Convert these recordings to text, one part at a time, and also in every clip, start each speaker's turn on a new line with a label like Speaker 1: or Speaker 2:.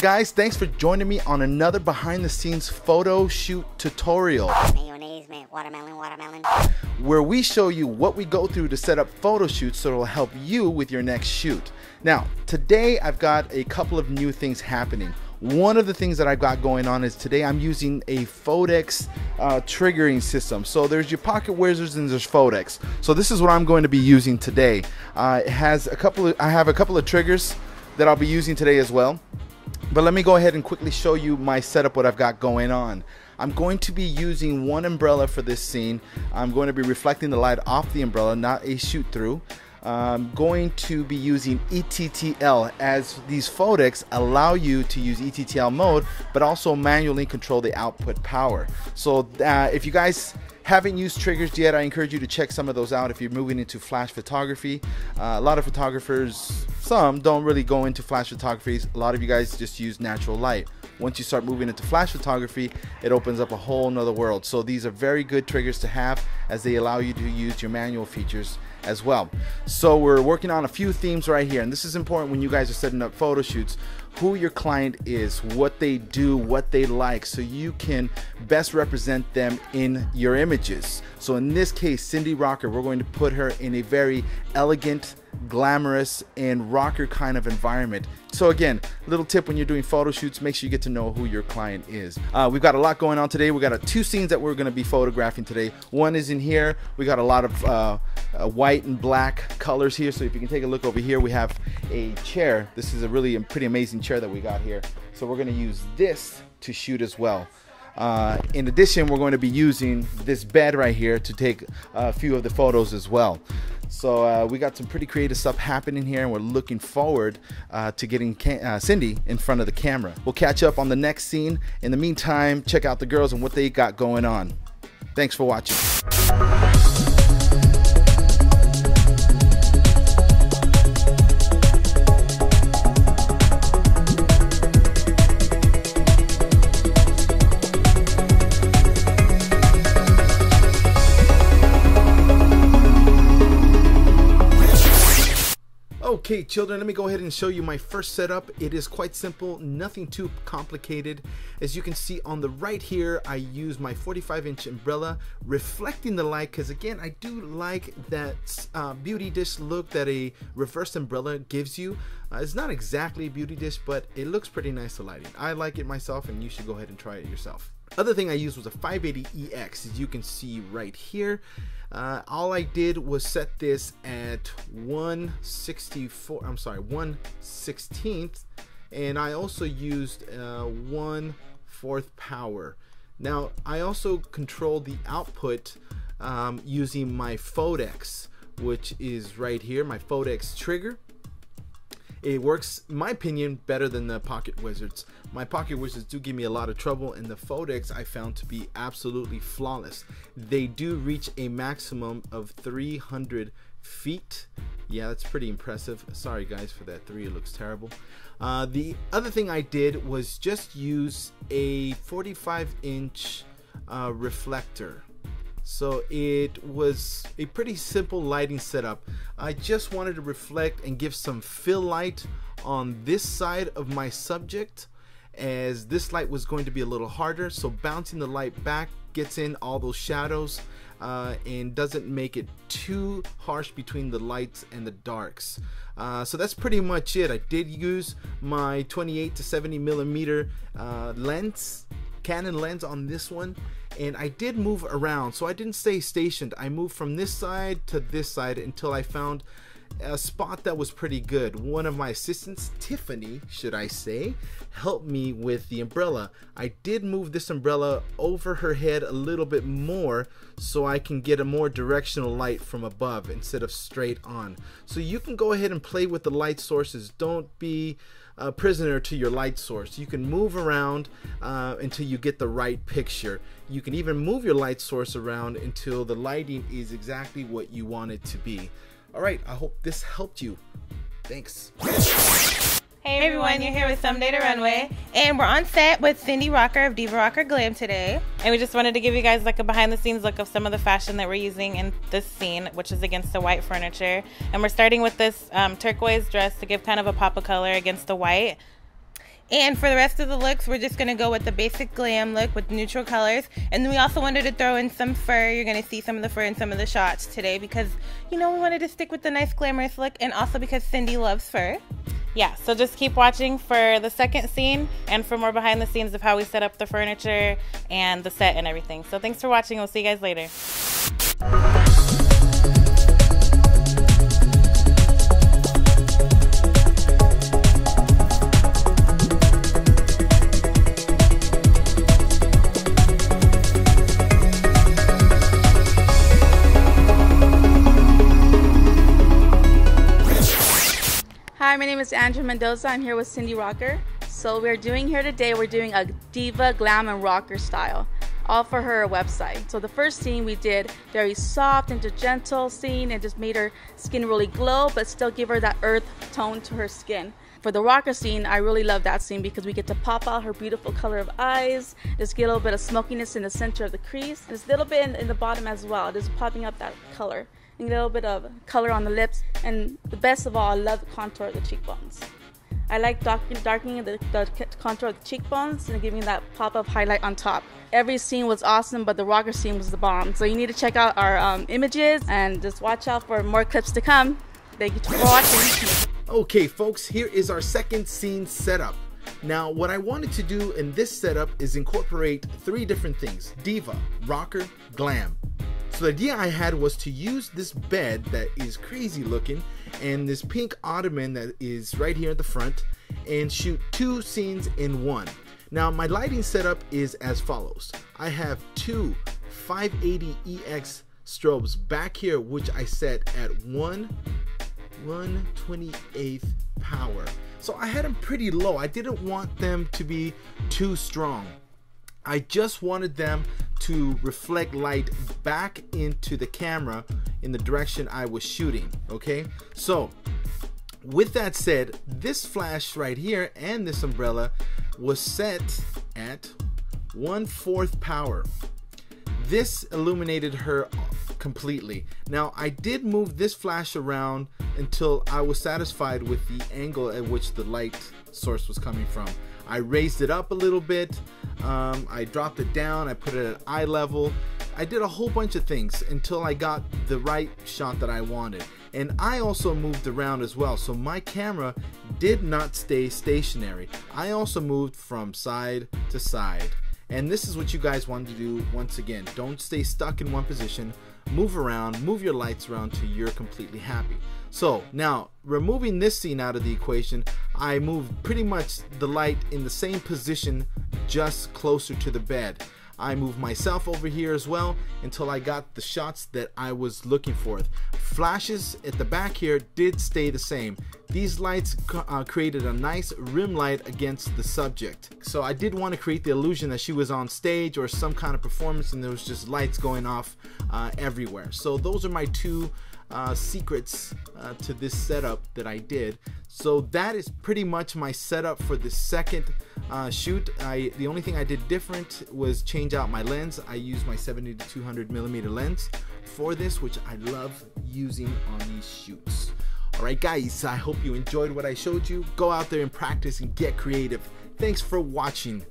Speaker 1: Guys, thanks for joining me on another behind the scenes photo shoot tutorial.
Speaker 2: Mayonnaise, man, watermelon,
Speaker 1: Where we show you what we go through to set up photo shoots so it'll help you with your next shoot. Now, today I've got a couple of new things happening. One of the things that I've got going on is today I'm using a photixx triggering system. So there's your pocket wizards and there's photixx. So this is what I'm going to be using today. I have a couple of triggers that I'll be using today as well. But let me go ahead and quickly show you my setup, what I've got going on. I'm going to be using one umbrella for this scene. I'm going to be reflecting the light off the umbrella, not a shoot through. I'm going to be using ETTL, as these photixx allow you to use ETTL mode but also manually control the output power. So if you guys haven't used triggers yet, I encourage you to check some of those out if you're moving into flash photography. A lot of photographers, some don't really go into flash photography. A lot of you guys just use natural light. Once you start moving into flash photography, it opens up a whole nother world. So these are very good triggers to have, as they allow you to use your manual features as well. So we're working on a few themes right here, and this is important when you guys are setting up photo shoots. Who your client is, what they do, what they like, so you can best represent them in your images. So in this case, Cindy Rocker, we're going to put her in a very elegant, glamorous, and rocker kind of environment. So again, little tip when you're doing photo shoots, make sure you get to know who your client is. We've got a lot going on today. We got two scenes that we're going to be photographing today. One is in here. We got a lot of white and black colors here. So if you can take a look over here, we have a chair. This is a really pretty amazing chair that we got here. So we're going to use this to shoot as well. In addition, we're going to be using this bed right here to take a few of the photos as well. So we got some pretty creative stuff happening here, and we're looking forward to getting Cindy in front of the camera. We'll catch up on the next scene. In the meantime, check out the girls and what they got going on. Thanks for watching. Okay, children, let me go ahead and show you my first setup. It is quite simple, nothing too complicated. As you can see on the right here, I use my 45-inch umbrella reflecting the light, because again, I do like that beauty dish look that a reversed umbrella gives you. It's not exactly a beauty dish, but it looks pretty nice to lighting. I like it myself, and you should go ahead and try it yourself. Other thing I used was a 580EX, as you can see right here. All I did was set this at 1/16th, and I also used 1/4 power. Now I also control the output using my photixx, which is right here, my photixx trigger. It works, in my opinion, better than the pocket wizards. My pocket wizards do give me a lot of trouble, and the photixx I found to be absolutely flawless. They do reach a maximum of 300 feet. Yeah, that's pretty impressive. Sorry guys for that 3, it looks terrible. The other thing I did was just use a 45-inch reflector. So it was a pretty simple lighting setup. I just wanted to reflect and give some fill light on this side of my subject, as this light was going to be a little harder. So bouncing the light back gets in all those shadows and doesn't make it too harsh between the lights and the darks. So that's pretty much it. I did use my 28 to 70 millimeter lens, Canon lens on this one, and I did move around, so I didn't stay stationed. I moved from this side to this side until I found a spot that was pretty good. One of my assistants, Tiffany should I say, helped me with the umbrella. I did move this umbrella over her head a little bit more so I can get a more directional light from above instead of straight on. So you can go ahead and play with the light sources. Don't be a prisoner to your light source. You can move around until you get the right picture. You can even move your light source around until the lighting is exactly what you want it to be. Alright, I hope this helped you. Thanks.
Speaker 3: Hey everyone, you're here with Someday to Runway, and we're on set with Cindy Rocker of DivaRockerGlam today. And we just wanted to give you guys like a behind the scenes look of some of the fashion that we're using in this scene, which is against the white furniture. And we're starting with this turquoise dress to give kind of a pop of color against the white. And for the rest of the looks, we're just going to go with the basic glam look with neutral colors. And then we also wanted to throw in some fur. You're going to see some of the fur in some of the shots today because, you know, we wanted to stick with the nice glamorous look, and also because Cindy loves fur. Yeah, so just keep watching for the second scene and for more behind the scenes of how we set up the furniture and the set and everything. So thanks for watching. We'll see you guys later.
Speaker 2: Hi, my name is Andrea Mendoza. I'm here with Cindy Rocker. So we're doing a Diva Glam and Rocker style, all for her website. So the first scene we did very soft and gentle scene and just made her skin really glow, but still give her that earth tone to her skin. For the rocker scene, I really love that scene because we get to pop out her beautiful color of eyes, just get a little bit of smokiness in the center of the crease, and just a little bit in the bottom as well, just popping up that color. And a little bit of color on the lips, and the best of all, I love the contour of the cheekbones. I like darkening the contour of the cheekbones and giving that pop of highlight on top. Every scene was awesome, but the rocker scene was the bomb. So you need to check out our images and just watch out for more clips to come. Thank you for watching.
Speaker 1: Okay folks, here is our second scene setup. Now what I wanted to do in this setup is incorporate 3 different things: Diva, Rocker, Glam. So the idea I had was to use this bed that is crazy looking and this pink ottoman that is right here at the front and shoot 2 scenes in one. Now my lighting setup is as follows. I have 2 580EX strobes back here, which I set at 1/128th power. So I had them pretty low. I didn't want them to be too strong. I just wanted them to reflect light back into the camera in the direction I was shooting. Okay, so with that said, this flash right here and this umbrella was set at 1/4 power. This illuminated her completely. Now I did move this flash around until I was satisfied with the angle at which the light source was coming from. I raised it up a little bit, I dropped it down, I put it at eye level. I did a whole bunch of things until I got the right shot that I wanted. And I also moved around as well, so my camera did not stay stationary. I also moved from side to side. And this is what you guys want to do. Once again, don't stay stuck in one position. Move around, move your lights around till you're completely happy. So now, removing this scene out of the equation, I moved pretty much the light in the same position, just closer to the bed. I moved myself over here as well until I got the shots that I was looking for. Flashes at the back here did stay the same. These lights created a nice rim light against the subject. So I did want to create the illusion that she was on stage or some kind of performance and there was just lights going off everywhere. So those are my 2 secrets to this setup that I did. So that is pretty much my setup for the second shoot. The only thing I did different was change out my lens. I used my 70-200mm lens for this, which I love using on these shoots. Alright guys, I hope you enjoyed what I showed you. Go out there and practice and get creative. Thanks for watching.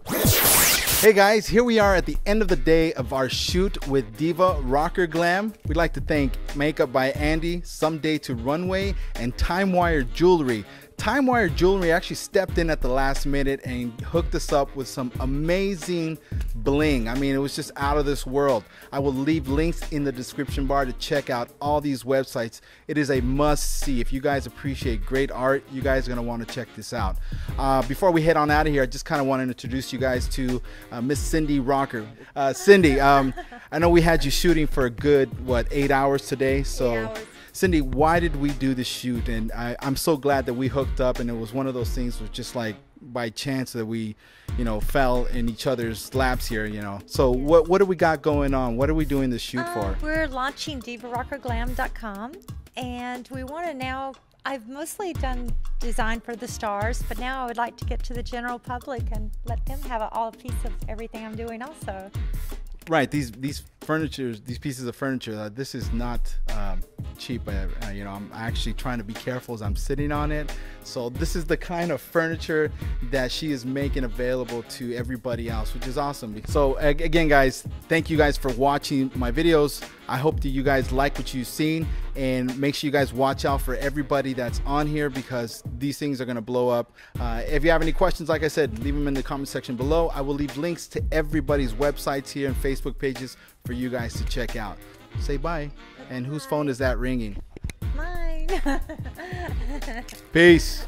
Speaker 1: Hey guys, here we are at the end of the day of our shoot with DivaRockerGlam. We'd like to thank MakeupByAndy, Someday to Runway, and TimeWire Jewelry. TimeWire Jewelry actually stepped in at the last minute and hooked us up with some amazing bling. I mean, it was just out of this world. I will leave links in the description bar to check out all these websites. It is a must see. If you guys appreciate great art, you guys are going to want to check this out. Before we head on out of here, I just kind of want to introduce you guys to Miss Cindy Rocker. Cindy, I know we had you shooting for a good, what, 8 hours today? So.
Speaker 4: 8 hours.
Speaker 1: Cindy, why did we do the shoot? And I'm so glad that we hooked up, and it was one of those things was just like by chance that we, you know, fell in each other's laps here, you know. So what do we got going on? What are we doing this shoot for?
Speaker 4: We're launching DivaRockerGlam.com, and we want to now, I've mostly done design for the stars, but now I would like to get to the general public and let them have all a piece of everything I'm doing also.
Speaker 1: Right, these furniture, these pieces of furniture, this is not cheap. You know, I'm actually trying to be careful as I'm sitting on it. So this is the kind of furniture that she is making available to everybody else, which is awesome. So again, guys, thank you guys for watching my videos. I hope that you guys like what you've seen, and make sure you guys watch out for everybody that's on here, because these things are going to blow up. If you have any questions, like I said, leave them in the comment section below. I will leave links to everybody's websites here and Facebook pages for you guys to check out. Say bye. And whose phone is that ringing?
Speaker 4: Mine.
Speaker 1: Peace.